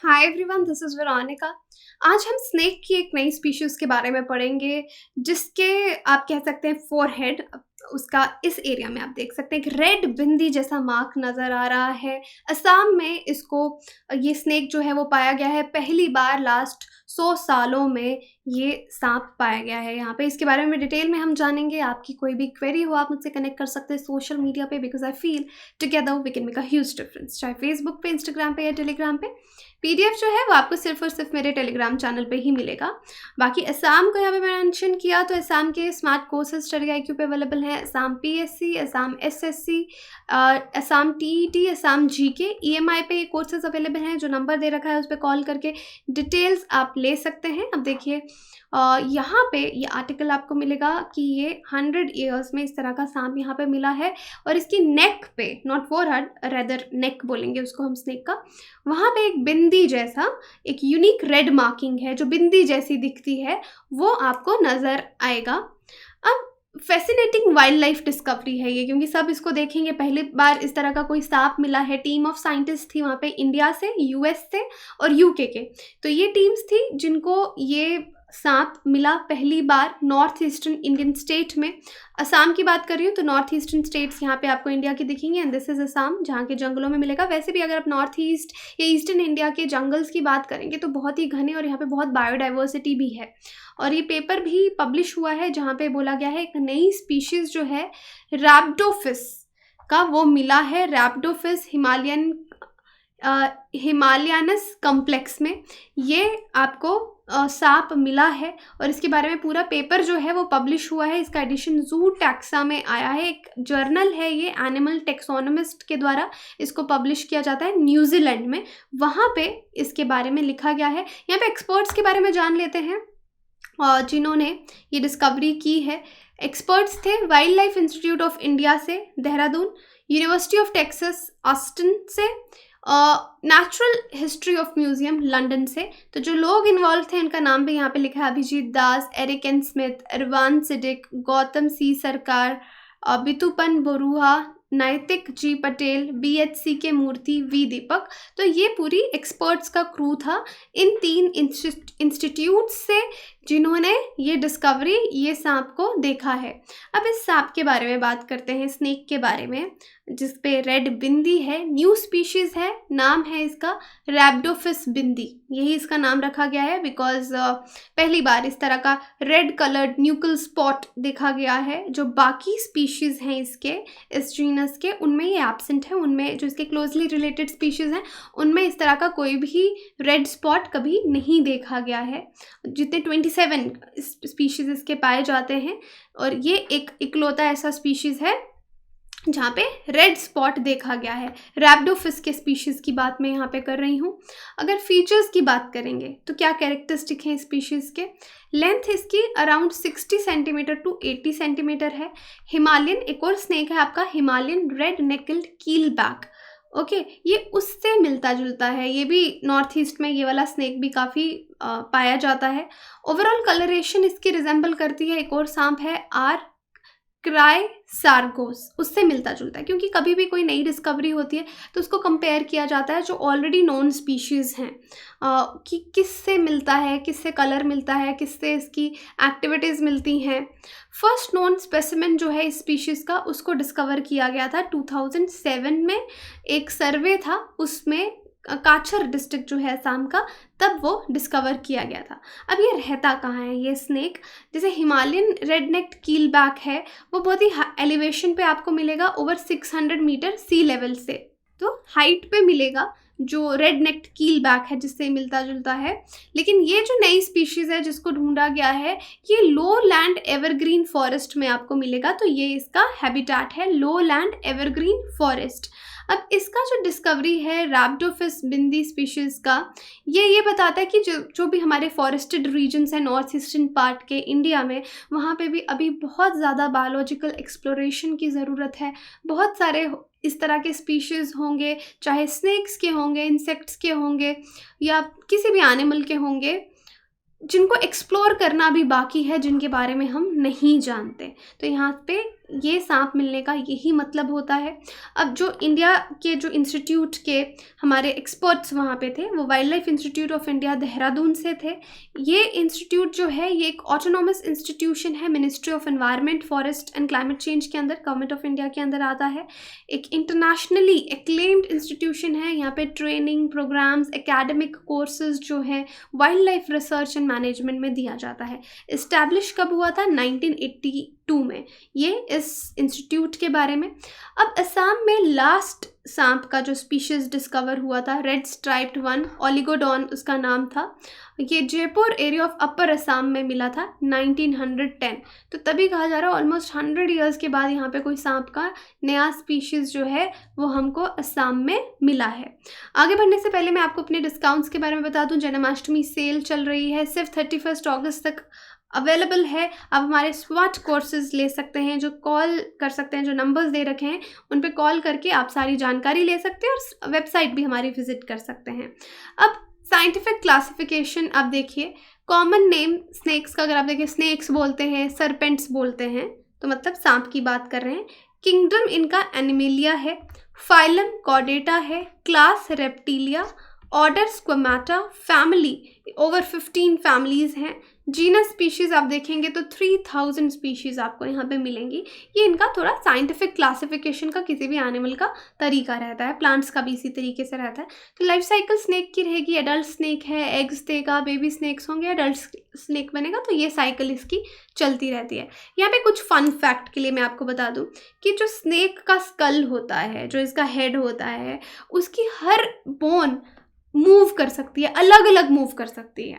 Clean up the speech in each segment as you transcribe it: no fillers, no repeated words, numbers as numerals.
Hi everyone, this is Veronica. आज हम snake की एक नई स्पीशीज़ के बारे में पढ़ेंगे, जिसके आप कह सकते हैं फोरहेड, उसका इस एरिया में आप देख सकते हैं एक रेड बिंदी जैसा मार्क नज़र आ रहा है। असम में इसको ये स्नेक जो है वो पाया गया है। पहली बार लास्ट 100 सालों में ये साँप पाया गया है यहाँ पे। इसके बारे में डिटेल में हम जानेंगे। आपकी कोई भी क्वेरी हो आप मुझसे कनेक्ट कर सकते हैं सोशल मीडिया पे, because I feel together we can make a huge difference, चाहे फेसबुक पे, इंस्टाग्राम पे या टेलीग्राम पे। पीडीएफ जो है वो आपको सिर्फ और सिर्फ मेरे टेलीग्राम चैनल पे ही मिलेगा। बाकी असम को यहाँ पे मेंशन किया तो असम के स्मार्ट कोर्सेज स्टडी आईक्यू पे अवेलेबल हैं। Assam PSC, Assam SSC, Assam TET, Assam GK, EMI पे ये कोर्सेज अवेलेबल हैं। जो नंबर दे रखा है उस पर कॉल करके डिटेल्स आप ले सकते हैं। अब देखिए यहाँ पे ये आर्टिकल आपको मिलेगा कि ये 100 ईयर्स में इस तरह का सांप यहाँ पे मिला है, और इसकी नेक पे, नॉट फोरहेड, रेदर नेक बोलेंगे उसको हम स्नेक का, वहाँ पे एक बिंदी जैसा एक यूनिक रेड मार्किंग है जो बिंदी जैसी दिखती है, वो आपको नज़र आएगा। अब फैसिनेटिंग वाइल्ड लाइफ डिस्कवरी है ये, क्योंकि सब इसको देखेंगे। पहली बार इस तरह का कोई सांप मिला है। टीम ऑफ साइंटिस्ट थी वहाँ पे, इंडिया से, यूएस से और यूके के। तो ये टीम्स थी जिनको ये सांप मिला पहली बार नॉर्थ ईस्टर्न इंडियन स्टेट में। असम की बात कर रही हूँ तो नॉर्थ ईस्टर्न स्टेट्स यहाँ पे आपको इंडिया की दिखेंगे, एंड दिस इज असम, जहाँ के जंगलों में मिलेगा। वैसे भी अगर आप नॉर्थ ईस्ट या ईस्टर्न इंडिया के जंगल्स की बात करेंगे तो बहुत ही घने और यहाँ पे बहुत बायोडाइवर्सिटी भी है। और ये पेपर भी पब्लिश हुआ है जहाँ पे बोला गया है एक नई स्पीशीज़ जो है रैप्टोफिस का वो मिला है। रैप्टोफिस हिमालयानस कॉम्प्लेक्स में ये आपको सांप मिला है, और इसके बारे में पूरा पेपर जो है वो पब्लिश हुआ है। इसका एडिशन जू टैक्सा में आया है। एक जर्नल है ये, एनिमल टेक्सोनोमिस्ट के द्वारा इसको पब्लिश किया जाता है न्यूजीलैंड में। वहाँ पे इसके बारे में लिखा गया है। यहाँ पे एक्सपर्ट्स के बारे में जान लेते हैं जिन्होंने ये डिस्कवरी की है। एक्सपर्ट्स थे Wild Life Institute of India से Dehradun, University of Texas Austin से, Natural History of Museum London से। तो जो लोग इन्वॉल्व थे उनका नाम भी यहाँ पे लिखा है: अभिजीत दास, एरिक एन स्मिथ, इरवान सिडिक, गौतम सी सरकार, बितुपन बोरुहा, नैतिक जी पटेल, बीएचसी के मूर्ति, वी दीपक। तो ये पूरी एक्सपर्ट्स का क्रू था इन 3 इंस्टीट्यूट से जिन्होंने ये डिस्कवरी, ये सांप को देखा है। अब इस सांप के बारे में बात करते हैं, स्नेक के बारे में, जिस पे रेड बिंदी है। न्यू स्पीशीज़ है, नाम है इसका रैप्टोफिस बिंदी। यही इसका नाम रखा गया है बिकॉज पहली बार इस तरह का रेड कलर्ड न्यूक्ल स्पॉट देखा गया है। जो बाकी स्पीशीज़ हैं इसके, इस जीनस के, उनमें ये एब्सेंट है। उनमें जो इसके क्लोजली रिलेटेड स्पीशीज़ हैं उनमें इस तरह का कोई भी रेड स्पॉट कभी नहीं देखा गया है। जितने 27 स्पीशीज़ इसके पाए जाते हैं, और ये एक इकलौता ऐसा स्पीशीज़ है जहाँ पे रेड स्पॉट देखा गया है। रैप्टोफिस के स्पीशीज़ की बात मैं यहाँ पे कर रही हूँ। अगर फीचर्स की बात करेंगे तो क्या कैरेक्टरिस्टिक हैं स्पीशीज़ के? लेंथ इसकी अराउंड 60 सेंटीमीटर टू 80 सेंटीमीटर है। हिमालयन, एक और स्नेक है आपका हिमालयन रेड नेकल्ड कीलबैक। ओके, ये उससे मिलता जुलता है। ये भी नॉर्थ ईस्ट में ये वाला स्नेक भी काफ़ी पाया जाता है। ओवरऑल कलरेशन इसकी रिजेंबल करती है एक और सांप है आर क्राइसार्गोस, उससे मिलता जुलता है। क्योंकि कभी भी कोई नई डिस्कवरी होती है तो उसको कंपेयर किया जाता है जो ऑलरेडी नोन स्पीशीज़ हैं, कि किससे मिलता है, किससे कलर मिलता है, किससे इसकी एक्टिविटीज़ मिलती हैं। फर्स्ट नोन स्पेसिमेन जो है इस स्पीशीज़ का, उसको डिस्कवर किया गया था 2007 में। एक सर्वे था उसमें, काछर डिस्ट्रिक्ट जो है असम का, तब वो डिस्कवर किया गया था। अब ये रहता कहाँ है ये स्नेक? जैसे हिमालयन रेड नेक्ड कीलबैक है, वो बहुत ही एलिवेशन पे आपको मिलेगा, ओवर 600 मीटर सी लेवल से। तो हाइट पे मिलेगा जो रेड नेक्ड कीलबैक है, जिससे मिलता जुलता है। लेकिन ये जो नई स्पीशीज़ है जिसको ढूंढा गया है, ये लो लैंड एवरग्रीन फॉरेस्ट में आपको मिलेगा। तो ये इसका हैबिटेट है, लो लैंड एवरग्रीन फॉरेस्ट। अब इसका जो डिस्कवरी है रैप्टोफिस बिंदी स्पीशीज़ का, ये बताता है कि जो भी हमारे फॉरेस्टेड रीजन्स हैं नॉर्थ ईस्टर्न पार्ट के इंडिया में, वहाँ पे भी अभी बहुत ज़्यादा बायोलॉजिकल एक्सप्लोरेशन की ज़रूरत है। बहुत सारे इस तरह के स्पीशीज़ होंगे, चाहे स्नेक्स के होंगे, इंसेक्ट्स के होंगे, या किसी भी एनिमल के होंगे, जिनको एक्सप्लोर करना भी बाकी है, जिनके बारे में हम नहीं जानते। तो यहाँ पे ये सांप मिलने का यही मतलब होता है। अब जो इंडिया के जो इंस्टीट्यूट के हमारे एक्सपर्ट्स वहाँ पे थे, वो wild Life Institute of India Dehradun से थे। ये इंस्टीट्यूट जो है ये एक ऑटोनोमस इंस्टीट्यूशन है, ministry of environment, forest and climate change के अंदर, गवर्नमेंट ऑफ इंडिया के अंदर आता है। एक इंटरनेशनली एक्लेम्ड इंस्टीट्यूशन है। यहाँ पे ट्रेनिंग प्रोग्राम्स, एकेडमिक कोर्सेज जो है wild life research and management में दिया जाता है। इस्टेब्लिश कब हुआ था? 1982 में। ये इस इंस्टीट्यूट के बारे में। अब असम में लास्ट सांप का जो स्पीशीज डिस्कवर हुआ था, रेड स्ट्राइप्ड वन, ओलिगोडॉन उसका नाम था। ये Jaipur area of upper Assam में मिला था 1910। तो तभी कहा जा रहा है ऑलमोस्ट 100 ईयर्स के बाद यहाँ पे कोई सांप का नया स्पीशीज़ जो है वो हमको असम में मिला है। आगे बढ़ने से पहले मैं आपको अपने डिस्काउंट्स के बारे में बता दूँ। जन्माष्टमी सेल चल रही है, सिर्फ 31 अगस्त तक अवेलेबल है। आप हमारे SWOT कोर्सेज ले सकते हैं, जो कॉल कर सकते हैं, जो नंबर्स दे रखे हैं उन पे कॉल करके आप सारी जानकारी ले सकते हैं और वेबसाइट भी हमारी विजिट कर सकते हैं। अब साइंटिफिक क्लासिफिकेशन आप देखिए, कॉमन नेम स्नेक्स का अगर आप देखिए, स्नेक्स बोलते हैं, सरपेंट्स बोलते हैं, तो मतलब सांप की बात कर रहे हैं। किंगडम इनका एनिमेलिया है, फाइलम कॉर्डेटा है, class Reptilia, order Squamata, family over 15 families हैं। जीनस स्पीशीज़ आप देखेंगे तो 3000 स्पीशीज़ आपको यहाँ पे मिलेंगी। ये इनका थोड़ा साइंटिफिक क्लासिफिकेशन का किसी भी एनिमल का तरीका रहता है, प्लांट्स का भी इसी तरीके से रहता है। तो लाइफ साइकिल स्नेक की रहेगी, एडल्ट स्नेक है, एग्स देगा, बेबी स्नेक्स होंगे, एडल्ट स्नेक बनेगा, तो ये साइकिल इसकी चलती रहती है। यहाँ पे कुछ फन फैक्ट के लिए मैं आपको बता दूँ कि जो स्नेक का स्कल होता है, जो इसका हेड होता है, उसकी हर बोन मूव कर सकती है, अलग अलग मूव कर सकती है।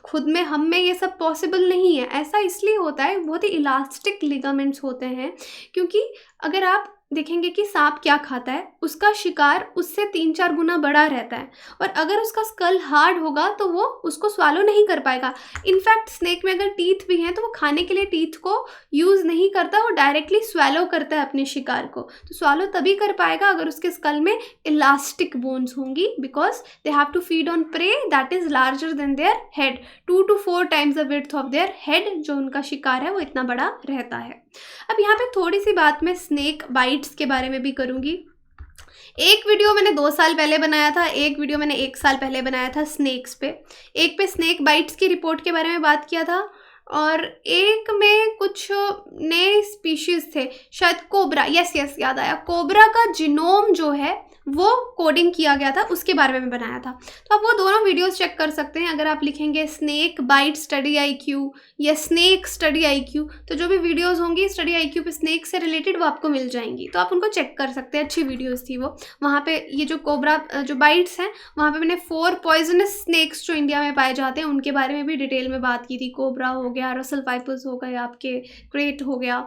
खुद में हम में ये सब पॉसिबल नहीं है। ऐसा इसलिए होता है, बहुत ही इलास्टिक लिगामेंट्स होते हैं, क्योंकि अगर आप देखेंगे कि सांप क्या खाता है, उसका शिकार उससे 3-4 गुना बड़ा रहता है, और अगर उसका स्कल हार्ड होगा तो वो उसको स्वालो नहीं कर पाएगा। इनफैक्ट स्नेक में अगर टीथ भी हैं तो वो खाने के लिए टीथ को यूज़ नहीं करता, वो डायरेक्टली स्वैलो करता है अपने शिकार को। तो स्वैलो तभी कर पाएगा अगर उसके स्कल में इलास्टिक बोन्स होंगी, because they have to feed on prey that is larger than their head, 2 to 4 times the width of their head. जो उनका शिकार है वो इतना बड़ा रहता है। अब यहाँ पे थोड़ी सी बात मैं स्नेक बाइट्स के बारे में भी करूँगी। एक वीडियो मैंने 2 साल पहले बनाया था, एक वीडियो मैंने 1 साल पहले बनाया था स्नेक्स पे। एक पे स्नेक बाइट्स की रिपोर्ट के बारे में बात किया था, और एक में कुछ नए स्पीशीज़ थे, शायद कोबरा, यस याद आया, कोबरा का जीनोम जो है वो कोडिंग किया गया था, उसके बारे में बनाया था। तो आप वो दोनों वीडियोस चेक कर सकते हैं। अगर आप लिखेंगे स्नेक बाइट स्टडी IQ या स्नेक स्टडी IQ, तो जो भी वीडियोस होंगी स्टडी IQ पे स्नेक से रिलेटेड वो आपको मिल जाएंगी, तो आप उनको चेक कर सकते हैं। अच्छी वीडियोस थी वो। वहाँ पे ये जो कोबरा जो बाइट्स हैं, वहाँ पे मैंने 4 पॉइजनस स्नेक्स जो इंडिया में पाए जाते हैं उनके बारे में भी डिटेल में बात की थी। कोबरा हो गया, रसल वाइपर्स हो गए, आपके क्रेट हो गया।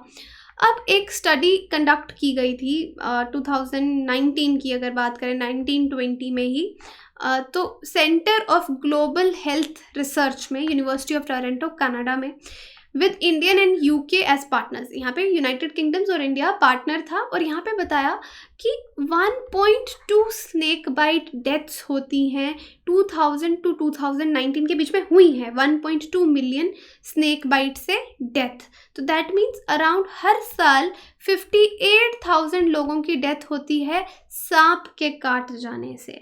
अब एक स्टडी कंडक्ट की गई थी 2019 की, अगर बात करें 1920 में ही, तो centre of global health research में यूनिवर्सिटी ऑफ टोरंटो कनाडा में, with Indian and UK as partners. यहाँ पे यूनाइटेड किंगडम्स और इंडिया पार्टनर था, और यहाँ पे बताया कि 1.2 स्नेक बाइट डेथ्स होती हैं 2000 to 2019 के बीच में हुई हैं, 1.2 मिलियन स्नेक बाइट से डेथ। तो दैट मीन्स अराउंड हर साल 58,000 लोगों की डेथ होती है सांप के काट जाने से।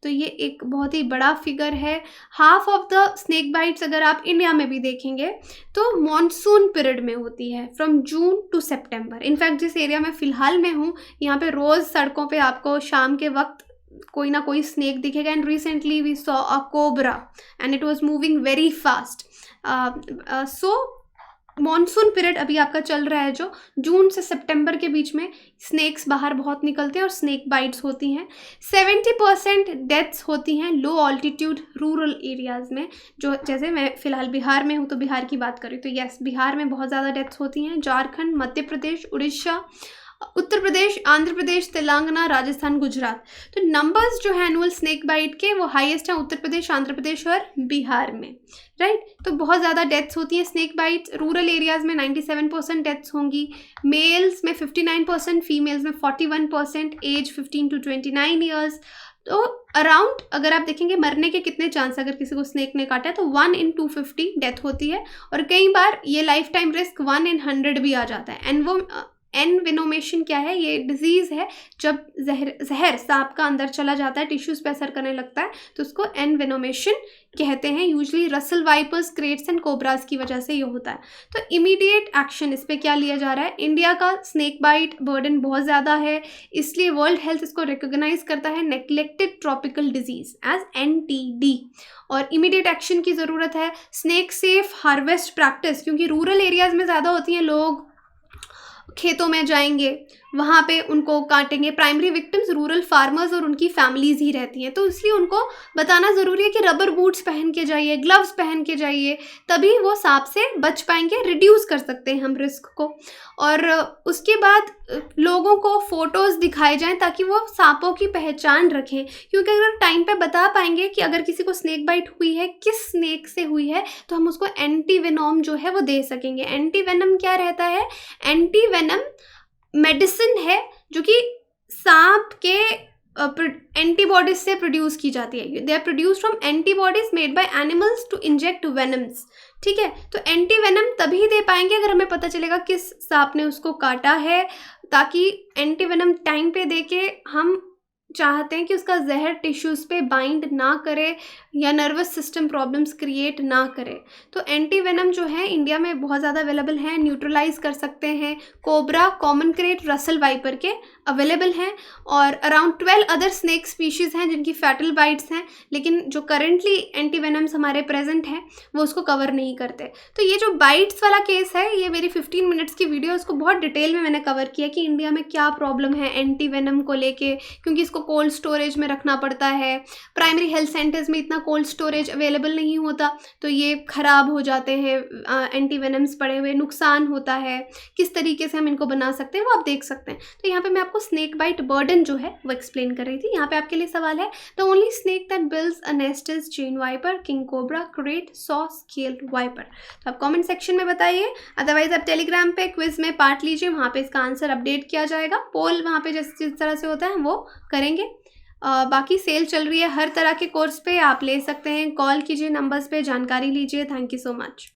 तो ये एक बहुत ही बड़ा फिगर है। Half of the snake bites अगर आप इंडिया में भी देखेंगे तो मॉनसून पीरियड में होती है, from June to September. In fact जिस एरिया में फ़िलहाल में हूँ, यहाँ पे रोज़ सड़कों पे आपको शाम के वक्त कोई ना कोई स्नेक दिखेगा। And recently we saw a cobra and it was moving very fast. So monsoon period अभी आपका चल रहा है, जो जून से सितंबर के बीच में स्नेक्स बाहर बहुत निकलते हैं और स्नेक बाइट्स होती हैं। 70% डेथ्स होती हैं लो ऑल्टीट्यूड रूरल एरियाज़ में, जो जैसे मैं फ़िलहाल बिहार में हूँ तो बिहार की बात करूँ तो यस, बिहार में बहुत ज़्यादा डेथ्स होती हैं। झारखंड, मध्य प्रदेश, उड़ीसा, उत्तर प्रदेश, आंध्र प्रदेश, तेलंगाना, राजस्थान, गुजरात। तो नंबर्स जो है एनुअल स्नेक बाइट के वो हाईएस्ट हैं उत्तर प्रदेश, आंध्र प्रदेश और बिहार में, राइट। तो बहुत ज़्यादा डेथ्स होती हैं स्नेक बाइट्स। रूरल एरियाज़ में 97% डेथ्स होंगी, मेल्स में 59%, फीमेल्स में 41%, एज 15 to 29 ईयर्स। तो अराउंड अगर आप देखेंगे मरने के कितने चांस, अगर किसी को स्नेक ने काटा है तो 1 in 250 डेथ होती है, और कई बार ये लाइफ टाइम रिस्क 1 in 100 भी आ जाता है। एंड वो एनवेनोमेशन क्या है? ये डिजीज़ है जब जहर सांप का अंदर चला जाता है, टिश्यूज़ पे असर करने लगता है, तो उसको एनवेनोमेशन कहते हैं। Usually Russell vipers, kraits and cobras की वजह से ये होता है। तो इमीडिएट एक्शन इस पे क्या लिया जा रहा है? इंडिया का स्नेक बाइट बर्डन बहुत ज़्यादा है, इसलिए वर्ल्ड हेल्थ इसको रिकॉग्नाइज करता है neglected tropical disease as NTD, और इमीडिएट एक्शन की ज़रूरत है। स्नेक सेफ हार्वेस्ट प्रैक्टिस, क्योंकि रूरल एरियाज़ में ज़्यादा होती हैं, लोग खेतों में जाएंगे, वहाँ पे उनको काटेंगे। प्राइमरी विक्टिम्स रूरल फार्मर्स और उनकी फैमिलीज़ ही रहती हैं, तो इसलिए उनको बताना ज़रूरी है कि रबर बूट्स पहन के जाइए, ग्लव्स पहन के जाइए, तभी वो सांप से बच पाएंगे। रिड्यूस कर सकते हैं हम रिस्क को। और उसके बाद लोगों को फ़ोटोज़ दिखाए जाएं ताकि वो सांपों की पहचान रखें, क्योंकि अगर टाइम पे बता पाएंगे कि अगर किसी को स्नेक बाइट हुई है, किस स्नेक से हुई है, तो हम उसको एंटीवेनॉम जो है वो दे सकेंगे। एंटीवेनम क्या रहता है? एंटीवेनम मेडिसिन है जो कि सांप के एंटीबॉडीज से प्रोड्यूस की जाती है। They are produce from antibodies made by animals to inject venoms. ठीक है, तो एंटीवेनम तभी दे पाएंगे अगर हमें पता चलेगा किस सांप ने उसको काटा है, ताकि एंटीवेनम टाइम पे दे के हम चाहते हैं कि उसका जहर टिश्यूज़ पे बाइंड ना करे या नर्वस सिस्टम प्रॉब्लम्स क्रिएट ना करे। तो एंटीवेनम जो है इंडिया में बहुत ज़्यादा अवेलेबल है, न्यूट्रलाइज कर सकते हैं। Cobra, common crate, Russell viper के अवेलेबल हैं, और अराउंड 12 अदर स्नेक स्पीशीज़ हैं जिनकी फैटल बाइट्स हैं, लेकिन जो करेंटली एंटीवेनम्स हमारे प्रेजेंट हैं वो उसको कवर नहीं करते। तो ये जो बाइट्स वाला केस है, ये मेरी 15 मिनट्स की वीडियो, उसको बहुत डिटेल में मैंने कवर किया कि इंडिया में क्या प्रॉब्लम है एंटीवेनम को लेके, क्योंकि इसको कोल्ड स्टोरेज में रखना पड़ता है। प्राइमरी हेल्थ सेंटर्स में इतना कोल्ड स्टोरेज अवेलेबल नहीं होता, तो ये ख़राब हो जाते हैं एंटीवेनम्स पड़े हुए, नुकसान होता है। किस तरीके से हम इनको बना सकते हैं वो आप देख सकते हैं। तो यहाँ पे मैं आपको स्नेक बाइट बर्डन जो है वो एक्सप्लेन कर रही थी। यहाँ पे आपके लिए सवाल है, the only snake that builds a nest is chain viper, king cobra, krait, saw scaled viper. तो आप कमेंट सेक्शन में बताइए, अदरवाइज आप टेलीग्राम पे क्विज में पार्ट लीजिए, वहाँ पे इसका आंसर अपडेट किया जाएगा। पोल वहाँ पे जिस तरह से होता है वो करेंगे। बाकी सेल चल रही है हर तरह के कोर्स पे, आप ले सकते हैं। कॉल कीजिए नंबर्स पे, जानकारी लीजिए। Thank you so much.